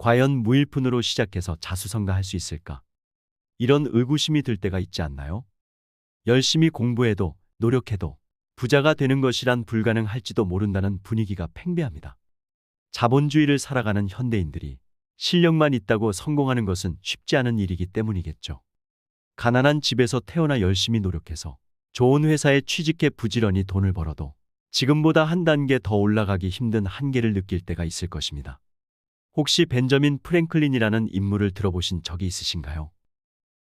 과연 무일푼으로 시작해서 자수성가할 수 있을까? 이런 의구심이 들 때가 있지 않나요? 열심히 공부해도 노력해도 부자가 되는 것이란 불가능할지도 모른다는 분위기가 팽배합니다. 자본주의를 살아가는 현대인들이 실력만 있다고 성공하는 것은 쉽지 않은 일이기 때문이겠죠. 가난한 집에서 태어나 열심히 노력해서 좋은 회사에 취직해 부지런히 돈을 벌어도 지금보다 한 단계 더 올라가기 힘든 한계를 느낄 때가 있을 것입니다. 혹시 벤저민 프랭클린이라는 인물을 들어보신 적이 있으신가요?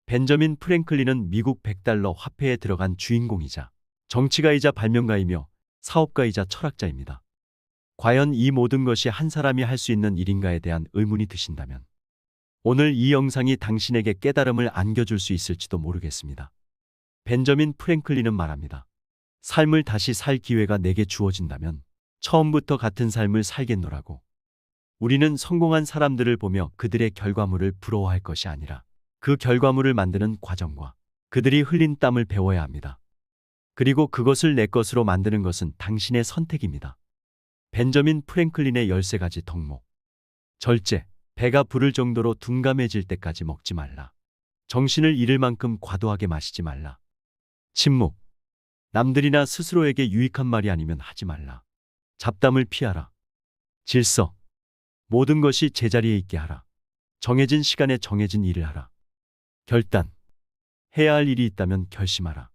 벤저민 프랭클린은 미국 100달러 화폐에 들어간 주인공이자 정치가이자 발명가이며 사업가이자 철학자입니다. 과연 이 모든 것이 한 사람이 할 수 있는 일인가에 대한 의문이 드신다면 오늘 이 영상이 당신에게 깨달음을 안겨줄 수 있을지도 모르겠습니다. 벤저민 프랭클린은 말합니다. 삶을 다시 살 기회가 내게 주어진다면 처음부터 같은 삶을 살겠노라고. 우리는 성공한 사람들을 보며 그들의 결과물을 부러워할 것이 아니라 그 결과물을 만드는 과정과 그들이 흘린 땀을 배워야 합니다. 그리고 그것을 내 것으로 만드는 것은 당신의 선택입니다. 벤저민 프랭클린의 13가지 덕목. 절제, 배가 부를 정도로 둔감해질 때까지 먹지 말라. 정신을 잃을 만큼 과도하게 마시지 말라. 침묵, 남들이나 스스로에게 유익한 말이 아니면 하지 말라. 잡담을 피하라. 질서, 모든 것이 제자리에 있게 하라. 정해진 시간에 정해진 일을 하라. 결단, 해야 할 일이 있다면 결심하라.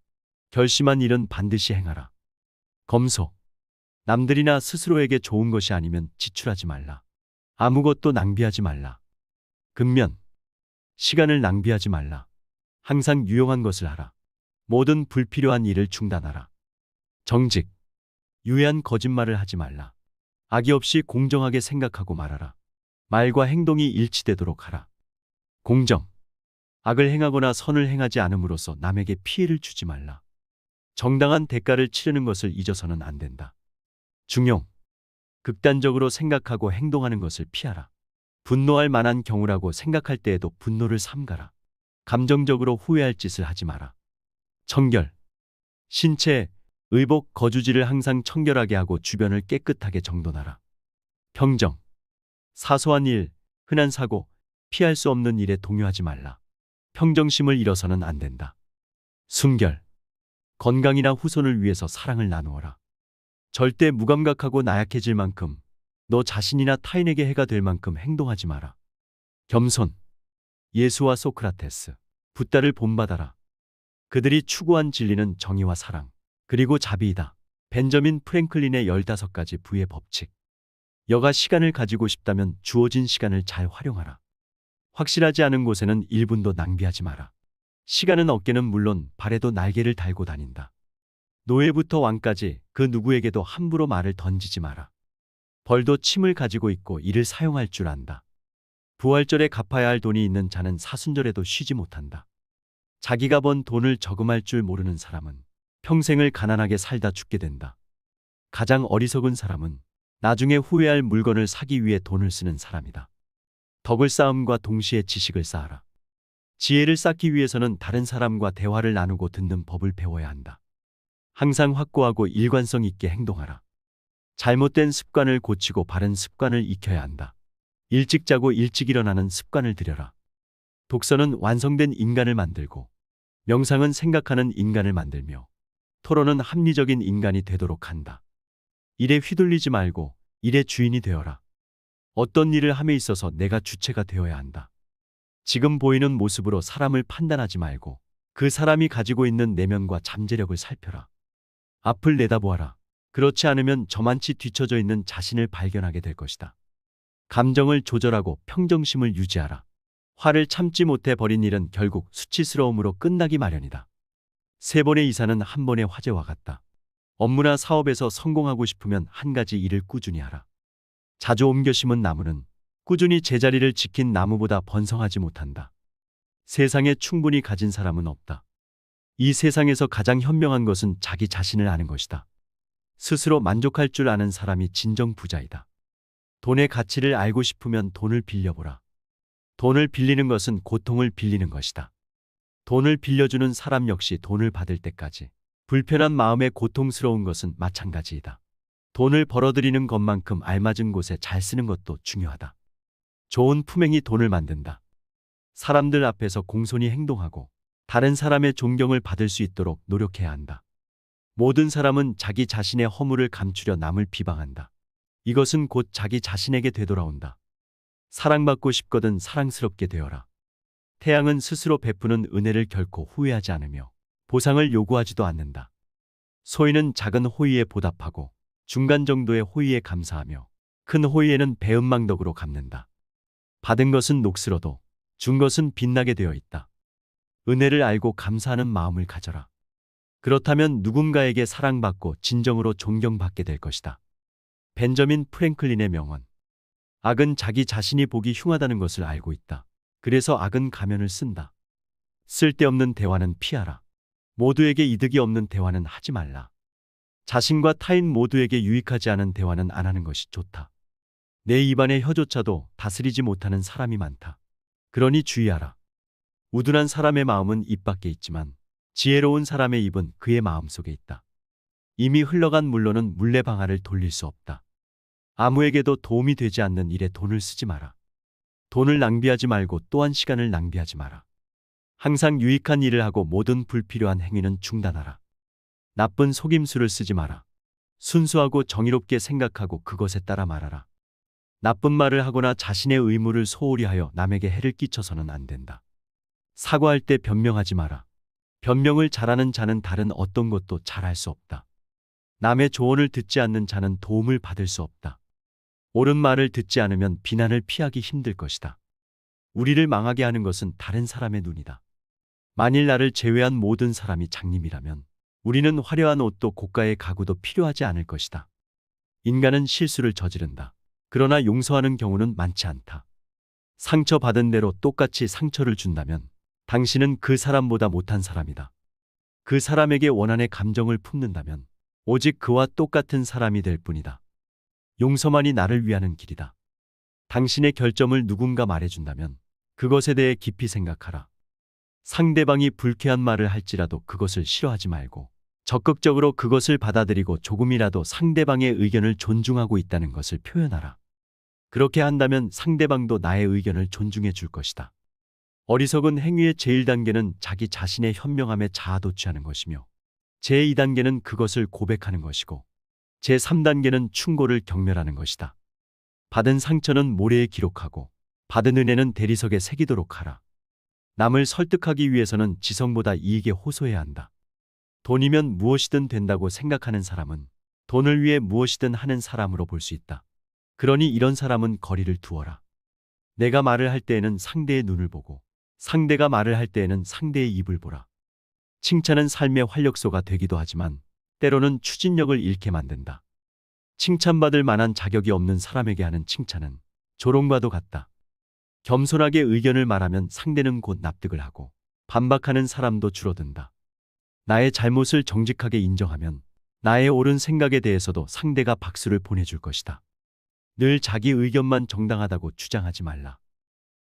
결심한 일은 반드시 행하라. 검소, 남들이나 스스로에게 좋은 것이 아니면 지출하지 말라. 아무것도 낭비하지 말라. 근면, 시간을 낭비하지 말라. 항상 유용한 것을 하라. 모든 불필요한 일을 중단하라. 정직, 유해한 거짓말을 하지 말라. 악의 없이 공정하게 생각하고 말하라. 말과 행동이 일치되도록 하라. 공정, 악을 행하거나 선을 행하지 않음으로써 남에게 피해를 주지 말라. 정당한 대가를 치르는 것을 잊어서는 안 된다. 중용, 극단적으로 생각하고 행동하는 것을 피하라. 분노할 만한 경우라고 생각할 때에도 분노를 삼가라. 감정적으로 후회할 짓을 하지 마라. 청결, 신체, 의복, 거주지를 항상 청결하게 하고 주변을 깨끗하게 정돈하라. 평정, 사소한 일, 흔한 사고, 피할 수 없는 일에 동요하지 말라. 평정심을 잃어서는 안 된다. 순결, 건강이나 후손을 위해서 사랑을 나누어라. 절대 무감각하고 나약해질 만큼 너 자신이나 타인에게 해가 될 만큼 행동하지 마라. 겸손, 예수와 소크라테스, 붓다를 본받아라. 그들이 추구한 진리는 정의와 사랑, 그리고 자비이다. 벤저민 프랭클린의 15가지 부의 법칙. 여가 시간을 가지고 싶다면 주어진 시간을 잘 활용하라. 확실하지 않은 곳에는 1분도 낭비하지 마라. 시간은 어깨는 물론 발에도 날개를 달고 다닌다. 노예부터 왕까지 그 누구에게도 함부로 말을 던지지 마라. 벌도 침을 가지고 있고 이를 사용할 줄 안다. 부활절에 갚아야 할 돈이 있는 자는 사순절에도 쉬지 못한다. 자기가 번 돈을 저금할 줄 모르는 사람은 평생을 가난하게 살다 죽게 된다. 가장 어리석은 사람은 나중에 후회할 물건을 사기 위해 돈을 쓰는 사람이다. 덕을 쌓음과 동시에 지식을 쌓아라. 지혜를 쌓기 위해서는 다른 사람과 대화를 나누고 듣는 법을 배워야 한다. 항상 확고하고 일관성 있게 행동하라. 잘못된 습관을 고치고 바른 습관을 익혀야 한다. 일찍 자고 일찍 일어나는 습관을 들여라. 독서는 완성된 인간을 만들고 명상은 생각하는 인간을 만들며 토론은 합리적인 인간이 되도록 한다. 일에 휘둘리지 말고 일의 주인이 되어라. 어떤 일을 함에 있어서 내가 주체가 되어야 한다. 지금 보이는 모습으로 사람을 판단하지 말고 그 사람이 가지고 있는 내면과 잠재력을 살펴라. 앞을 내다보아라. 그렇지 않으면 저만치 뒤처져 있는 자신을 발견하게 될 것이다. 감정을 조절하고 평정심을 유지하라. 화를 참지 못해 버린 일은 결국 수치스러움으로 끝나기 마련이다. 3번의 이사는 한 번의 화재와 같다. 업무나 사업에서 성공하고 싶으면 한 가지 일을 꾸준히 하라. 자주 옮겨 심은 나무는 꾸준히 제자리를 지킨 나무보다 번성하지 못한다. 세상에 충분히 가진 사람은 없다. 이 세상에서 가장 현명한 것은 자기 자신을 아는 것이다. 스스로 만족할 줄 아는 사람이 진정 부자이다. 돈의 가치를 알고 싶으면 돈을 빌려보라. 돈을 빌리는 것은 고통을 빌리는 것이다. 돈을 빌려주는 사람 역시 돈을 받을 때까지 불편한 마음에 고통스러운 것은 마찬가지이다. 돈을 벌어들이는 것만큼 알맞은 곳에 잘 쓰는 것도 중요하다. 좋은 품행이 돈을 만든다. 사람들 앞에서 공손히 행동하고 다른 사람의 존경을 받을 수 있도록 노력해야 한다. 모든 사람은 자기 자신의 허물을 감추려 남을 비방한다. 이것은 곧 자기 자신에게 되돌아온다. 사랑받고 싶거든 사랑스럽게 되어라. 태양은 스스로 베푸는 은혜를 결코 후회하지 않으며 보상을 요구하지도 않는다. 소인은 작은 호의에 보답하고 중간 정도의 호의에 감사하며 큰 호의에는 배은망덕으로 갚는다. 받은 것은 녹슬어도 준 것은 빛나게 되어 있다. 은혜를 알고 감사하는 마음을 가져라. 그렇다면 누군가에게 사랑받고 진정으로 존경받게 될 것이다. 벤저민 프랭클린의 명언. 악은 자기 자신이 보기 흉하다는 것을 알고 있다. 그래서 악은 가면을 쓴다. 쓸데없는 대화는 피하라. 모두에게 이득이 없는 대화는 하지 말라. 자신과 타인 모두에게 유익하지 않은 대화는 안 하는 것이 좋다. 내 입안의 혀조차도 다스리지 못하는 사람이 많다. 그러니 주의하라. 우둔한 사람의 마음은 입 밖에 있지만 지혜로운 사람의 입은 그의 마음속에 있다. 이미 흘러간 물로는 물레방아를 돌릴 수 없다. 아무에게도 도움이 되지 않는 일에 돈을 쓰지 마라. 돈을 낭비하지 말고 또한 시간을 낭비하지 마라. 항상 유익한 일을 하고 모든 불필요한 행위는 중단하라. 나쁜 속임수를 쓰지 마라. 순수하고 정의롭게 생각하고 그것에 따라 말하라. 나쁜 말을 하거나 자신의 의무를 소홀히 하여 남에게 해를 끼쳐서는 안 된다. 사과할 때 변명하지 마라. 변명을 잘하는 자는 다른 어떤 것도 잘할 수 없다. 남의 조언을 듣지 않는 자는 도움을 받을 수 없다. 옳은 말을 듣지 않으면 비난을 피하기 힘들 것이다. 우리를 망하게 하는 것은 다른 사람의 눈이다. 만일 나를 제외한 모든 사람이 장님이라면 우리는 화려한 옷도 고가의 가구도 필요하지 않을 것이다. 인간은 실수를 저지른다. 그러나 용서하는 경우는 많지 않다. 상처받은 대로 똑같이 상처를 준다면 당신은 그 사람보다 못한 사람이다. 그 사람에게 원한의 감정을 품는다면 오직 그와 똑같은 사람이 될 뿐이다. 용서만이 나를 위하는 길이다. 당신의 결점을 누군가 말해준다면 그것에 대해 깊이 생각하라. 상대방이 불쾌한 말을 할지라도 그것을 싫어하지 말고 적극적으로 그것을 받아들이고 조금이라도 상대방의 의견을 존중하고 있다는 것을 표현하라. 그렇게 한다면 상대방도 나의 의견을 존중해 줄 것이다. 어리석은 행위의 제1단계는 자기 자신의 현명함에 자아도취하는 것이며 제2단계는 그것을 고백하는 것이고 제3단계는 충고를 경멸하는 것이다. 받은 상처는 모래에 기록하고 받은 은혜는 대리석에 새기도록 하라. 남을 설득하기 위해서는 지성보다 이익에 호소해야 한다. 돈이면 무엇이든 된다고 생각하는 사람은 돈을 위해 무엇이든 하는 사람으로 볼 수 있다. 그러니 이런 사람은 거리를 두어라. 내가 말을 할 때에는 상대의 눈을 보고 상대가 말을 할 때에는 상대의 입을 보라. 칭찬은 삶의 활력소가 되기도 하지만 때로는 추진력을 잃게 만든다. 칭찬받을 만한 자격이 없는 사람에게 하는 칭찬은 조롱과도 같다. 겸손하게 의견을 말하면 상대는 곧 납득을 하고 반박하는 사람도 줄어든다. 나의 잘못을 정직하게 인정하면 나의 옳은 생각에 대해서도 상대가 박수를 보내줄 것이다. 늘 자기 의견만 정당하다고 주장하지 말라.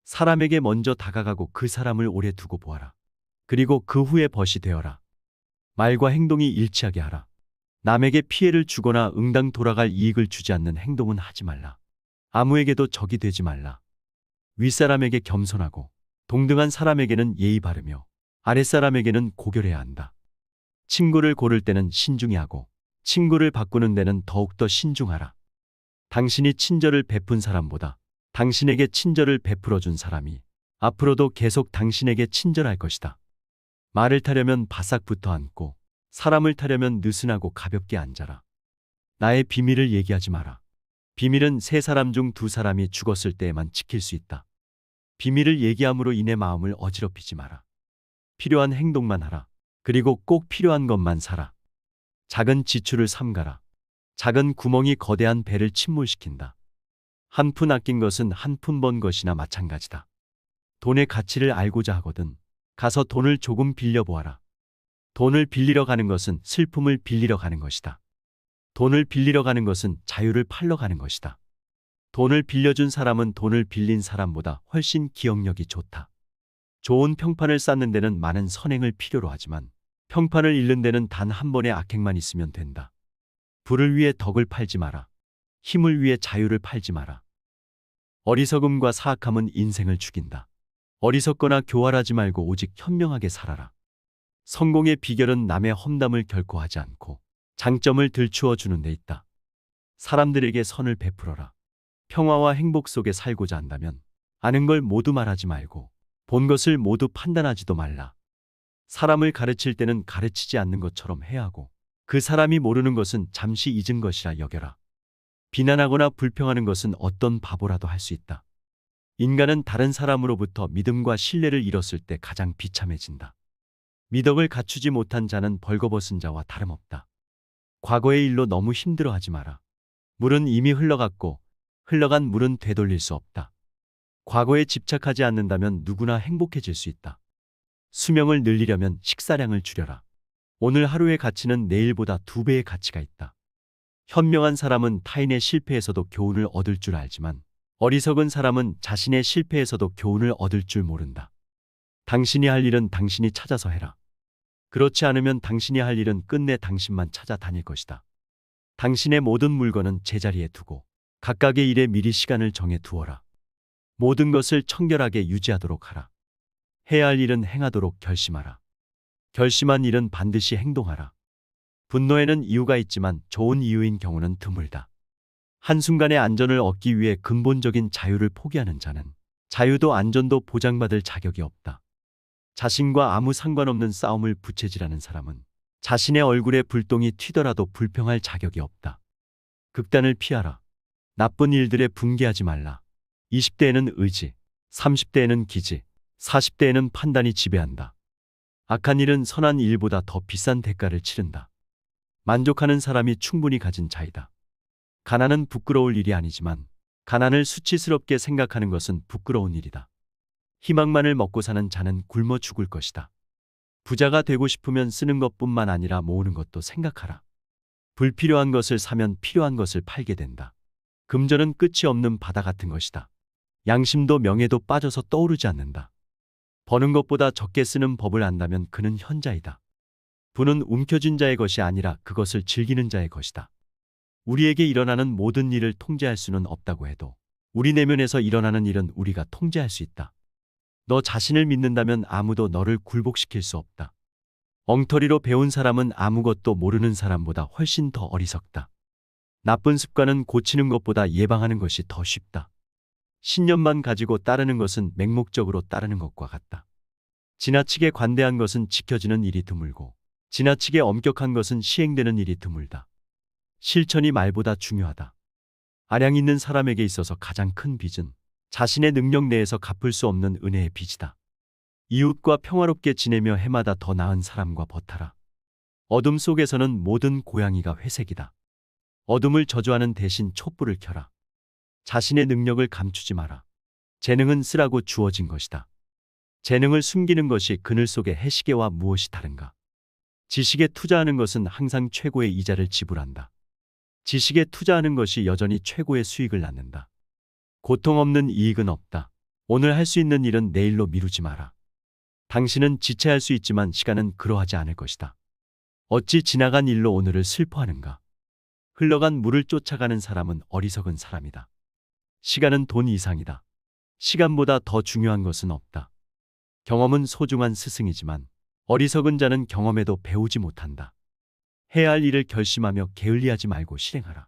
사람에게 먼저 다가가고 그 사람을 오래 두고 보아라. 그리고 그 후에 벗이 되어라. 말과 행동이 일치하게 하라. 남에게 피해를 주거나 응당 돌아갈 이익을 주지 않는 행동은 하지 말라. 아무에게도 적이 되지 말라. 윗사람에게 겸손하고 동등한 사람에게는 예의 바르며 아랫사람에게는 고결해야 한다. 친구를 고를 때는 신중히 하고 친구를 바꾸는 데는 더욱더 신중하라. 당신이 친절을 베푼 사람보다 당신에게 친절을 베풀어 준 사람이 앞으로도 계속 당신에게 친절할 것이다. 말을 타려면 바싹 붙어 앉고 사람을 타려면 느슨하고 가볍게 앉아라. 나의 비밀을 얘기하지 마라. 비밀은 3사람 중 2사람이 죽었을 때에만 지킬 수 있다. 비밀을 얘기함으로 인해 마음을 어지럽히지 마라. 필요한 행동만 하라. 그리고 꼭 필요한 것만 사라. 작은 지출을 삼가라. 작은 구멍이 거대한 배를 침몰시킨다. 한 푼 아낀 것은 한 푼 번 것이나 마찬가지다. 돈의 가치를 알고자 하거든 가서 돈을 조금 빌려보아라. 돈을 빌리러 가는 것은 슬픔을 빌리러 가는 것이다. 돈을 빌리러 가는 것은 자유를 팔러 가는 것이다. 돈을 빌려준 사람은 돈을 빌린 사람보다 훨씬 기억력이 좋다. 좋은 평판을 쌓는 데는 많은 선행을 필요로 하지만 평판을 잃는 데는 단 한 번의 악행만 있으면 된다. 부를 위해 덕을 팔지 마라. 힘을 위해 자유를 팔지 마라. 어리석음과 사악함은 인생을 죽인다. 어리석거나 교활하지 말고 오직 현명하게 살아라. 성공의 비결은 남의 험담을 결코 하지 않고 장점을 들추어 주는 데 있다. 사람들에게 선을 베풀어라. 평화와 행복 속에 살고자 한다면 아는 걸 모두 말하지 말고 본 것을 모두 판단하지도 말라. 사람을 가르칠 때는 가르치지 않는 것처럼 해야 하고 그 사람이 모르는 것은 잠시 잊은 것이라 여겨라. 비난하거나 불평하는 것은 어떤 바보라도 할 수 있다. 인간은 다른 사람으로부터 믿음과 신뢰를 잃었을 때 가장 비참해진다. 미덕을 갖추지 못한 자는 벌거벗은 자와 다름없다. 과거의 일로 너무 힘들어하지 마라. 물은 이미 흘러갔고 흘러간 물은 되돌릴 수 없다. 과거에 집착하지 않는다면 누구나 행복해질 수 있다. 수명을 늘리려면 식사량을 줄여라. 오늘 하루의 가치는 내일보다 2배의 가치가 있다. 현명한 사람은 타인의 실패에서도 교훈을 얻을 줄 알지만 어리석은 사람은 자신의 실패에서도 교훈을 얻을 줄 모른다. 당신이 할 일은 당신이 찾아서 해라. 그렇지 않으면 당신이 할 일은 끝내 당신만 찾아다닐 것이다. 당신의 모든 물건은 제자리에 두고 각각의 일에 미리 시간을 정해 두어라. 모든 것을 청결하게 유지하도록 하라. 해야 할 일은 행하도록 결심하라. 결심한 일은 반드시 행동하라. 분노에는 이유가 있지만 좋은 이유인 경우는 드물다. 한순간의 안전을 얻기 위해 근본적인 자유를 포기하는 자는 자유도 안전도 보장받을 자격이 없다. 자신과 아무 상관없는 싸움을 부채질하는 사람은 자신의 얼굴에 불똥이 튀더라도 불평할 자격이 없다. 극단을 피하라. 나쁜 일들에 분개하지 말라. 20대에는 의지, 30대에는 기지, 40대에는 판단이 지배한다. 악한 일은 선한 일보다 더 비싼 대가를 치른다. 만족하는 사람이 충분히 가진 자이다. 가난은 부끄러울 일이 아니지만 가난을 수치스럽게 생각하는 것은 부끄러운 일이다. 희망만을 먹고 사는 자는 굶어 죽을 것이다. 부자가 되고 싶으면 쓰는 것뿐만 아니라 모으는 것도 생각하라. 불필요한 것을 사면 필요한 것을 팔게 된다. 금전은 끝이 없는 바다 같은 것이다. 양심도 명예도 빠져서 떠오르지 않는다. 버는 것보다 적게 쓰는 법을 안다면 그는 현자이다. 부는 움켜쥔 자의 것이 아니라 그것을 즐기는 자의 것이다. 우리에게 일어나는 모든 일을 통제할 수는 없다고 해도 우리 내면에서 일어나는 일은 우리가 통제할 수 있다. 너 자신을 믿는다면 아무도 너를 굴복시킬 수 없다. 엉터리로 배운 사람은 아무것도 모르는 사람보다 훨씬 더 어리석다. 나쁜 습관은 고치는 것보다 예방하는 것이 더 쉽다. 신념만 가지고 따르는 것은 맹목적으로 따르는 것과 같다. 지나치게 관대한 것은 지켜지는 일이 드물고 지나치게 엄격한 것은 시행되는 일이 드물다. 실천이 말보다 중요하다. 아량 있는 사람에게 있어서 가장 큰 빚은 자신의 능력 내에서 갚을 수 없는 은혜의 빚이다. 이웃과 평화롭게 지내며 해마다 더 나은 사람과 버타라. 어둠 속에서는 모든 고양이가 회색이다. 어둠을 저주하는 대신 촛불을 켜라. 자신의 능력을 감추지 마라. 재능은 쓰라고 주어진 것이다. 재능을 숨기는 것이 그늘 속의 해시계와 무엇이 다른가? 지식에 투자하는 것은 항상 최고의 이자를 지불한다. 지식에 투자하는 것이 여전히 최고의 수익을 낳는다. 고통 없는 이익은 없다. 오늘 할 수 있는 일은 내일로 미루지 마라. 당신은 지체할 수 있지만 시간은 그러하지 않을 것이다. 어찌 지나간 일로 오늘을 슬퍼하는가? 흘러간 물을 쫓아가는 사람은 어리석은 사람이다. 시간은 돈 이상이다. 시간보다 더 중요한 것은 없다. 경험은 소중한 스승이지만 어리석은 자는 경험에도 배우지 못한다. 해야 할 일을 결심하며 게을리하지 말고 실행하라.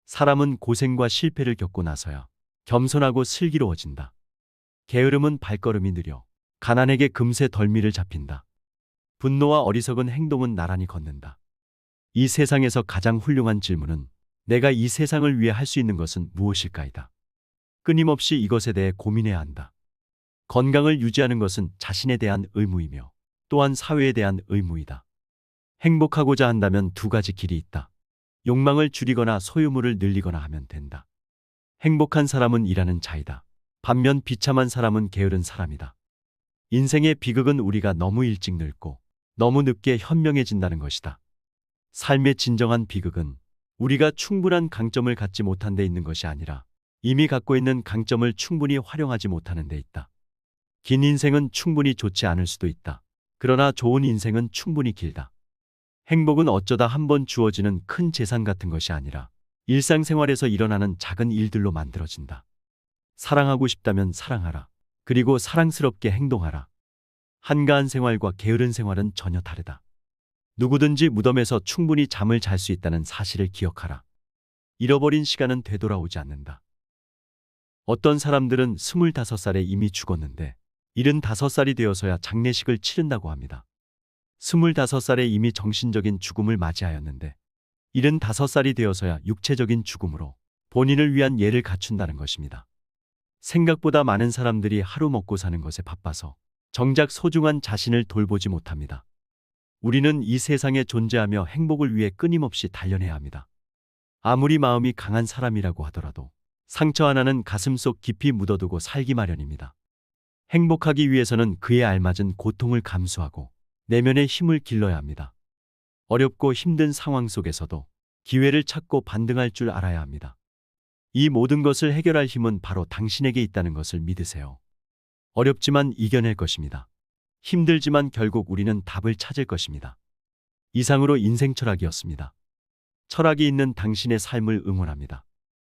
사람은 고생과 실패를 겪고 나서야 겸손하고 슬기로워진다. 게으름은 발걸음이 느려 가난에게 금세 덜미를 잡힌다. 분노와 어리석은 행동은 나란히 걷는다. 이 세상에서 가장 훌륭한 질문은 내가 이 세상을 위해 할 수 있는 것은 무엇일까이다. 끊임없이 이것에 대해 고민해야 한다. 건강을 유지하는 것은 자신에 대한 의무이며 또한 사회에 대한 의무이다. 행복하고자 한다면 2가지 길이 있다. 욕망을 줄이거나 소유물을 늘리거나 하면 된다. 행복한 사람은 일하는 자이다. 반면 비참한 사람은 게으른 사람이다. 인생의 비극은 우리가 너무 일찍 늙고 너무 늦게 현명해진다는 것이다. 삶의 진정한 비극은 우리가 충분한 강점을 갖지 못한 데 있는 것이 아니라 이미 갖고 있는 강점을 충분히 활용하지 못하는 데 있다. 긴 인생은 충분히 좋지 않을 수도 있다. 그러나 좋은 인생은 충분히 길다. 행복은 어쩌다 한번 주어지는 큰 재산 같은 것이 아니라 일상생활에서 일어나는 작은 일들로 만들어진다. 사랑하고 싶다면 사랑하라. 그리고 사랑스럽게 행동하라. 한가한 생활과 게으른 생활은 전혀 다르다. 누구든지 무덤에서 충분히 잠을 잘 수 있다는 사실을 기억하라. 잃어버린 시간은 되돌아오지 않는다. 어떤 사람들은 25살에 이미 죽었는데 75살이 되어서야 장례식을 치른다고 합니다. 25살에 이미 정신적인 죽음을 맞이하였는데 75살이 되어서야 육체적인 죽음으로 본인을 위한 예를 갖춘다는 것입니다. 생각보다 많은 사람들이 하루 먹고 사는 것에 바빠서 정작 소중한 자신을 돌보지 못합니다. 우리는 이 세상에 존재하며 행복을 위해 끊임없이 단련해야 합니다. 아무리 마음이 강한 사람이라고 하더라도 상처 하나는 가슴속 깊이 묻어두고 살기 마련입니다. 행복하기 위해서는 그에 알맞은 고통을 감수하고 내면의 힘을 길러야 합니다. 어렵고 힘든 상황 속에서도 기회를 찾고 반등할 줄 알아야 합니다. 이 모든 것을 해결할 힘은 바로 당신에게 있다는 것을 믿으세요. 어렵지만 이겨낼 것입니다. 힘들지만 결국 우리는 답을 찾을 것입니다. 이상으로 인생 철학이었습니다. 철학이 있는 당신의 삶을 응원합니다.